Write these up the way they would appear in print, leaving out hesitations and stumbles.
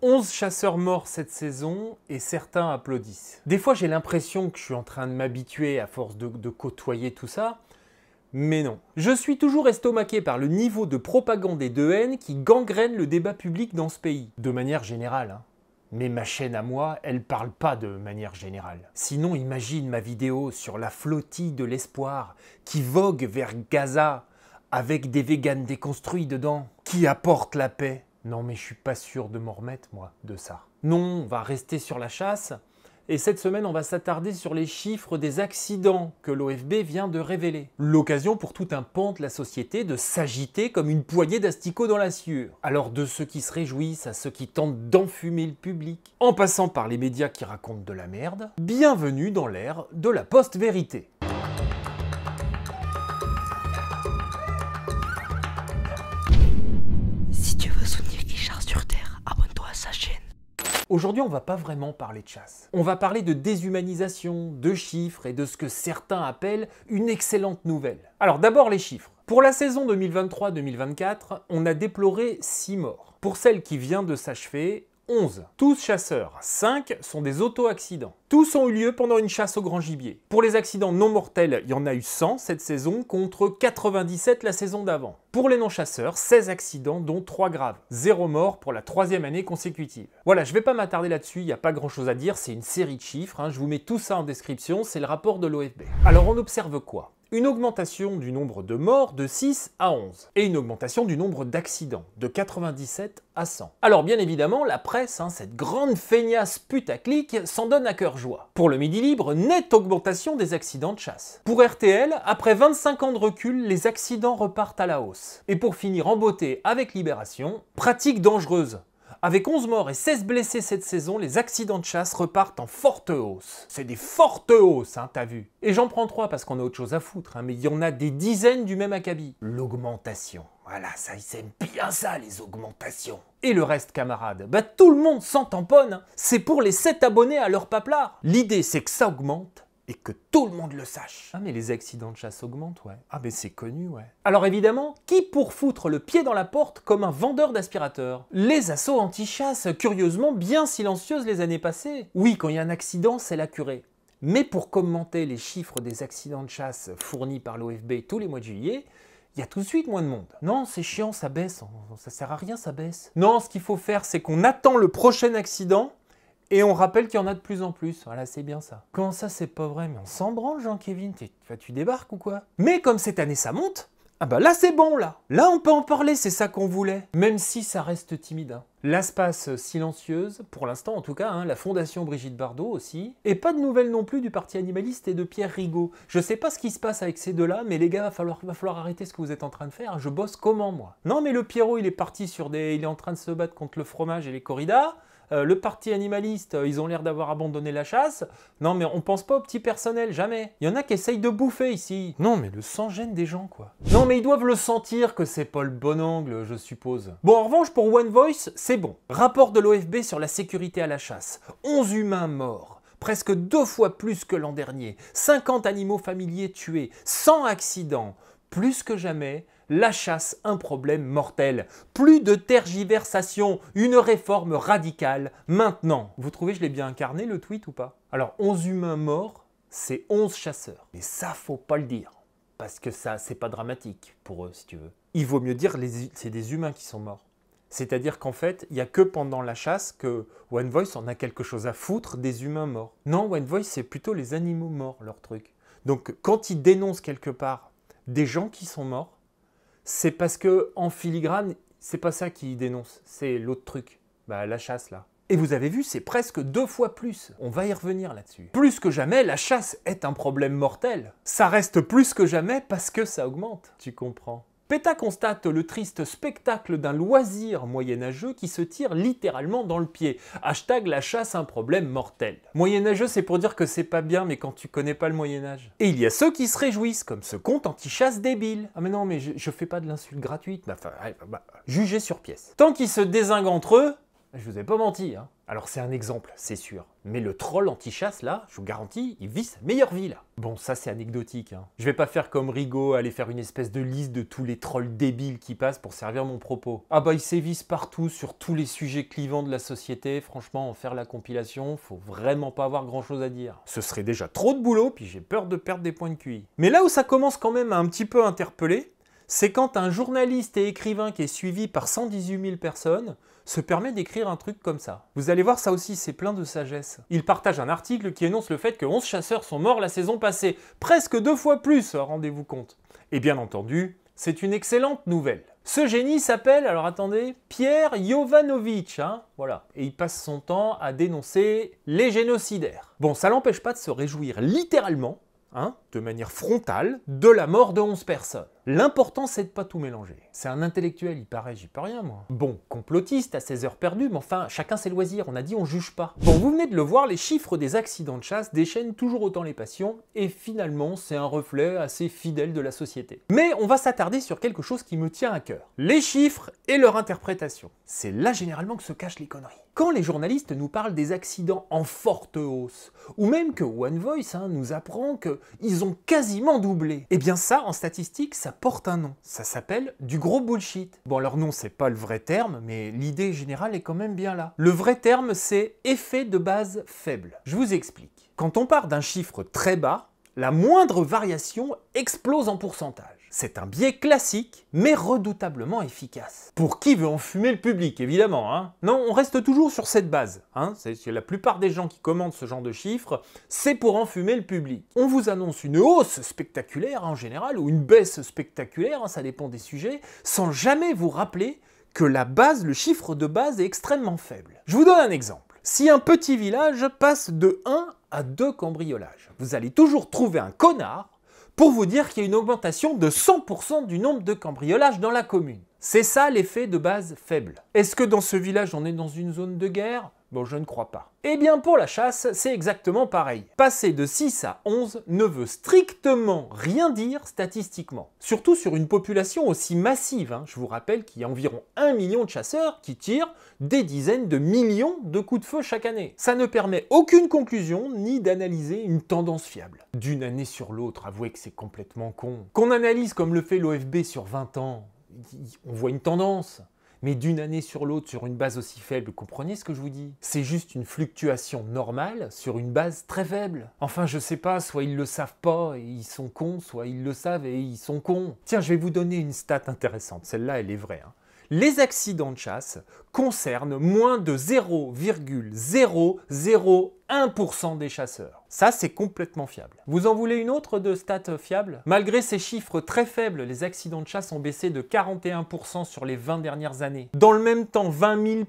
11 chasseurs morts cette saison et certains applaudissent. Des fois j'ai l'impression que je suis en train de m'habituer à force de côtoyer tout ça, mais non. Je suis toujours estomaqué par le niveau de propagande et de haine qui gangrène le débat public dans ce pays. De manière générale, hein. Mais ma chaîne à moi, elle parle pas de manière générale. Sinon imagine ma vidéo sur la flottille de l'espoir qui vogue vers Gaza avec des véganes déconstruits dedans, qui apportent la paix. Non mais je suis pas sûr de m'en remettre moi de ça. Non, on va rester sur la chasse. Et cette semaine, on va s'attarder sur les chiffres des accidents que l'OFB vient de révéler. L'occasion pour tout un pan de la société de s'agiter comme une poignée d'asticots dans la sciure. Alors de ceux qui se réjouissent à ceux qui tentent d'enfumer le public, en passant par les médias qui racontent de la merde, bienvenue dans l'ère de la post-vérité. Si tu veux soutenir Guichard sur Terre, abonne-toi à sa chaîne. Aujourd'hui, on va pas vraiment parler de chasse. On va parler de déshumanisation, de chiffres et de ce que certains appellent une excellente nouvelle. Alors d'abord les chiffres. Pour la saison 2023-2024, on a déploré 6 morts. Pour celle qui vient de s'achever, 11. Tous chasseurs, 5 sont des auto-accidents. Tous ont eu lieu pendant une chasse au grand gibier. Pour les accidents non mortels, il y en a eu 100 cette saison contre 97 la saison d'avant. Pour les non-chasseurs, 16 accidents dont 3 graves. 0 mort pour la 3e année consécutive. Voilà, je vais pas m'attarder là-dessus, il n'y a pas grand chose à dire, c'est une série de chiffres, hein, je vous mets tout ça en description, c'est le rapport de l'OFB. Alors on observe quoi ? Une augmentation du nombre de morts de 6 à 11 et une augmentation du nombre d'accidents de 97 à 100. Alors bien évidemment, la presse, cette grande feignasse putaclic, s'en donne à cœur joie. Pour le Midi Libre, nette augmentation des accidents de chasse. Pour RTL, après 25 ans de recul, les accidents repartent à la hausse. Et pour finir en beauté avec Libération, pratique dangereuse. Avec 11 morts et 16 blessés cette saison, les accidents de chasse repartent en forte hausse. C'est des fortes hausses, t'as vu. Et j'en prends 3 parce qu'on a autre chose à foutre, mais il y en a des dizaines du même acabit. L'augmentation. Voilà, ça, ils aiment bien ça, les augmentations. Et le reste, camarades, tout le monde s'en tamponne. C'est pour les 7 abonnés à leur paplard. L'idée, c'est que ça augmente. Et que tout le monde le sache. Ah mais les accidents de chasse augmentent, ouais. Ah mais c'est connu, ouais. Alors évidemment, qui pour foutre le pied dans la porte comme un vendeur d'aspirateur? Les assos anti-chasse, curieusement bien silencieuses les années passées. Oui, quand il y a un accident, c'est la curée. Mais pour commenter les chiffres des accidents de chasse fournis par l'OFB tous les mois de juillet, il y a tout de suite moins de monde. Non, c'est chiant, ça baisse, ça sert à rien, ça baisse. Non, ce qu'il faut faire, c'est qu'on attend le prochain accident, et on rappelle qu'il y en a de plus en plus. Voilà, c'est bien ça. Comment ça, c'est pas vrai? Mais on s'en branle, Jean-Kévin. Tu débarques ou quoi? Mais comme cette année, ça monte, là, c'est bon, là. Là, on peut en parler, c'est ça qu'on voulait. Même si ça reste timide. L'espace silencieuse, pour l'instant en tout cas, la Fondation Brigitte Bardot aussi. Et pas de nouvelles non plus du Parti animaliste et de Pierre Rigaud. Je sais pas ce qui se passe avec ces deux-là, mais les gars, va falloir arrêter ce que vous êtes en train de faire. Je bosse comment, moi? Non, mais le Pierrot, il est parti il est en train de se battre contre le fromage et les corridas. Le parti animaliste, ils ont l'air d'avoir abandonné la chasse. Non, mais on pense pas au petit personnel, jamais. Il y en a qui essayent de bouffer ici. Non, mais le sang gêne des gens, quoi. Non, mais ils doivent le sentir que c'est pas le bon angle, je suppose. Bon, en revanche, pour One Voice, c'est bon. Rapport de l'OFB sur la sécurité à la chasse. 11 humains morts. Presque 2 fois plus que l'an dernier. 50 animaux familiers tués. 100 accidents. Plus que jamais, la chasse, un problème mortel. Plus de tergiversation, une réforme radicale, maintenant. Vous trouvez que je l'ai bien incarné, le tweet, ou pas? Alors, 11 humains morts, c'est 11 chasseurs. Mais ça, faut pas le dire. Parce que ça, c'est pas dramatique pour eux, si tu veux. Il vaut mieux dire c'est des humains qui sont morts. C'est-à-dire qu'en fait, il n'y a que pendant la chasse que One Voice en a quelque chose à foutre des humains morts. Non, One Voice, c'est plutôt les animaux morts, leur truc. Donc, quand ils dénoncent quelque part des gens qui sont morts, c'est parce que en filigrane, c'est pas ça qu'ils dénoncent, c'est l'autre truc, la chasse là. Et vous avez vu, c'est presque 2 fois plus. On va y revenir là-dessus. Plus que jamais, la chasse est un problème mortel. Ça reste plus que jamais parce que ça augmente, tu comprends. PETA constate le triste spectacle d'un loisir moyenâgeux qui se tire littéralement dans le pied. Hashtag la chasse un problème mortel. Moyenâgeux, c'est pour dire que c'est pas bien, mais quand tu connais pas le Moyen-Âge. Et il y a ceux qui se réjouissent, comme ce compte anti-chasse débile. Ah mais non, mais je fais pas de l'insulte gratuite. Jugez sur pièce. Tant qu'ils se dézinguent entre eux, Je vous ai pas menti, hein. Alors c'est un exemple, c'est sûr. Mais le troll anti-chasse, là, je vous garantis, il vit sa meilleure vie, là. Bon, ça c'est anecdotique, hein. Je vais pas faire comme Rigaud, aller faire une espèce de liste de tous les trolls débiles qui passent pour servir mon propos. Ah bah ils sévissent partout, sur tous les sujets clivants de la société. Franchement, en faire la compilation, faut vraiment pas avoir grand chose à dire. Ce serait déjà trop de boulot, puis j'ai peur de perdre des points de QI. Mais là où ça commence quand même à un petit peu interpeller, c'est quand un journaliste et écrivain qui est suivi par 118 000 personnes se permet d'écrire un truc comme ça. Vous allez voir, ça aussi, c'est plein de sagesse. Il partage un article qui énonce le fait que 11 chasseurs sont morts la saison passée, presque 2 fois plus, rendez-vous compte. Et bien entendu, c'est une excellente nouvelle. Ce génie s'appelle, alors attendez, Pierre Jovanovic, hein, voilà. Et il passe son temps à dénoncer les génocidaires. Bon, ça l'empêche pas de se réjouir littéralement, hein, de manière frontale, de la mort de 11 personnes. L'important, c'est de pas tout mélanger. C'est un intellectuel, il paraît, j'y peux rien, moi. Bon, complotiste à ses heures perdues, mais enfin, chacun ses loisirs, on a dit on juge pas. Bon, vous venez de le voir, les chiffres des accidents de chasse déchaînent toujours autant les passions, et finalement, c'est un reflet assez fidèle de la société. Mais on va s'attarder sur quelque chose qui me tient à cœur. Les chiffres et leur interprétation. C'est là généralement que se cachent les conneries. Quand les journalistes nous parlent des accidents en forte hausse, ou même que One Voice nous apprend qu'ils ont quasiment doublé, eh bien ça, en statistique, ça porte un nom. Ça s'appelle du gros bullshit. Bon, alors non, c'est pas le vrai terme, mais l'idée générale est quand même bien là. Le vrai terme, c'est effet de base faible. Je vous explique. Quand on part d'un chiffre très bas, la moindre variation explose en pourcentage. C'est un biais classique, mais redoutablement efficace. Pour qui veut enfumer le public, évidemment, hein. Non, on reste toujours sur cette base, hein. C'est la plupart des gens qui commentent ce genre de chiffres, c'est pour enfumer le public. On vous annonce une hausse spectaculaire, en général, ou une baisse spectaculaire, hein, ça dépend des sujets, sans jamais vous rappeler que la base, le chiffre de base est extrêmement faible. Je vous donne un exemple. Si un petit village passe de 1 à 2 cambriolages, vous allez toujours trouver un connard pour vous dire qu'il y a une augmentation de 100% du nombre de cambriolages dans la commune. C'est ça l'effet de base faible. Est-ce que dans ce village on est dans une zone de guerre ? Bon, je ne crois pas. Eh bien pour la chasse, c'est exactement pareil. Passer de 6 à 11 ne veut strictement rien dire statistiquement. Surtout sur une population aussi massive, hein. Je vous rappelle qu'il y a environ 1 million de chasseurs qui tirent des dizaines de millions de coups de feu chaque année. Ça ne permet aucune conclusion ni d'analyser une tendance fiable. D'une année sur l'autre, avouez que c'est complètement con. Qu'on analyse comme le fait l'OFB sur 20 ans, on voit une tendance. Mais d'une année sur l'autre, sur une base aussi faible, comprenez ce que je vous dis? C'est juste une fluctuation normale sur une base très faible. Enfin, je sais pas, soit ils le savent pas et ils sont cons, soit ils le savent et ils sont cons. Tiens, je vais vous donner une stat intéressante, celle-là elle est vraie, hein. Les accidents de chasse concernent moins de 0,001% des chasseurs. Ça, c'est complètement fiable. Vous en voulez une autre de stat fiable? Malgré ces chiffres très faibles, les accidents de chasse ont baissé de 41% sur les 20 dernières années. Dans le même temps, 20 000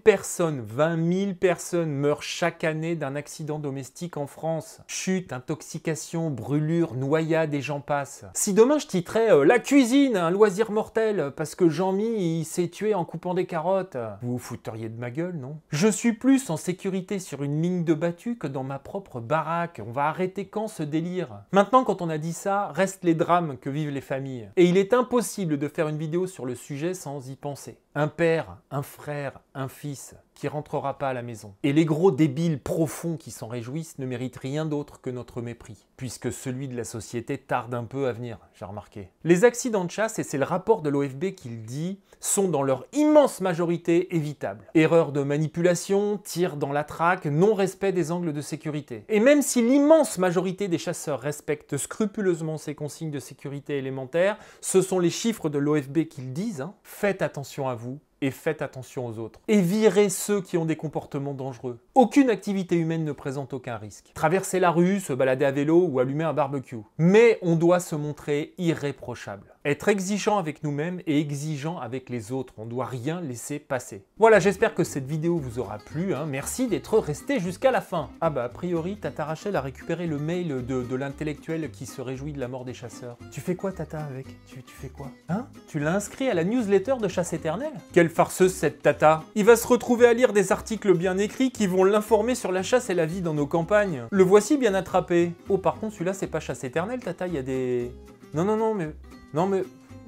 personnes meurent chaque année d'un accident domestique en France. Chute, intoxication, brûlure, noyade et j'en passe. Si demain je titrais la cuisine, un loisir mortel, parce que Jean-Mi il s'est tué en coupant des carottes, vous vous fouteriez de ma gueule, non? Je suis plus en sécurité sur une ligne de battue que dans ma propre baraque. On va arrêter quand ce délire? Maintenant, quand on a dit ça, restent les drames que vivent les familles. Et il est impossible de faire une vidéo sur le sujet sans y penser. Un père, un frère, un fils qui rentrera pas à la maison. Et les gros débiles profonds qui s'en réjouissent ne méritent rien d'autre que notre mépris, puisque celui de la société tarde un peu à venir, j'ai remarqué. Les accidents de chasse, et c'est le rapport de l'OFB qui le dit, sont dans leur immense majorité évitables. Erreurs de manipulation, tirs dans la traque, non-respect des angles de sécurité. Et même si l'immense majorité des chasseurs respectent scrupuleusement ces consignes de sécurité élémentaires, ce sont les chiffres de l'OFB qui le disent, hein. Faites attention à vous et faites attention aux autres. Et virez ceux qui ont des comportements dangereux. Aucune activité humaine ne présente aucun risque. Traverser la rue, se balader à vélo ou allumer un barbecue. Mais on doit se montrer irréprochable. Être exigeant avec nous-mêmes et exigeant avec les autres. On ne doit rien laisser passer. Voilà, j'espère que cette vidéo vous aura plu, hein. Merci d'être resté jusqu'à la fin. Ah bah a priori, Tata Rachel a récupéré le mail de l'intellectuel qui se réjouit de la mort des chasseurs. Tu fais quoi Tata avec? Tu fais quoi? Hein? Tu l'as inscrit à la newsletter de Chasse Éternelle? Quelle farceuse cette Tata! Il va se retrouver à lire des articles bien écrits qui vont l'informer sur la chasse et la vie dans nos campagnes. Le voici bien attrapé. Oh par contre celui-là c'est pas Chasse Éternelle Tata, il y a des... Non mais...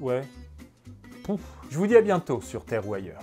Ouais. Pouf. Je vous dis à bientôt sur Terre ou ailleurs.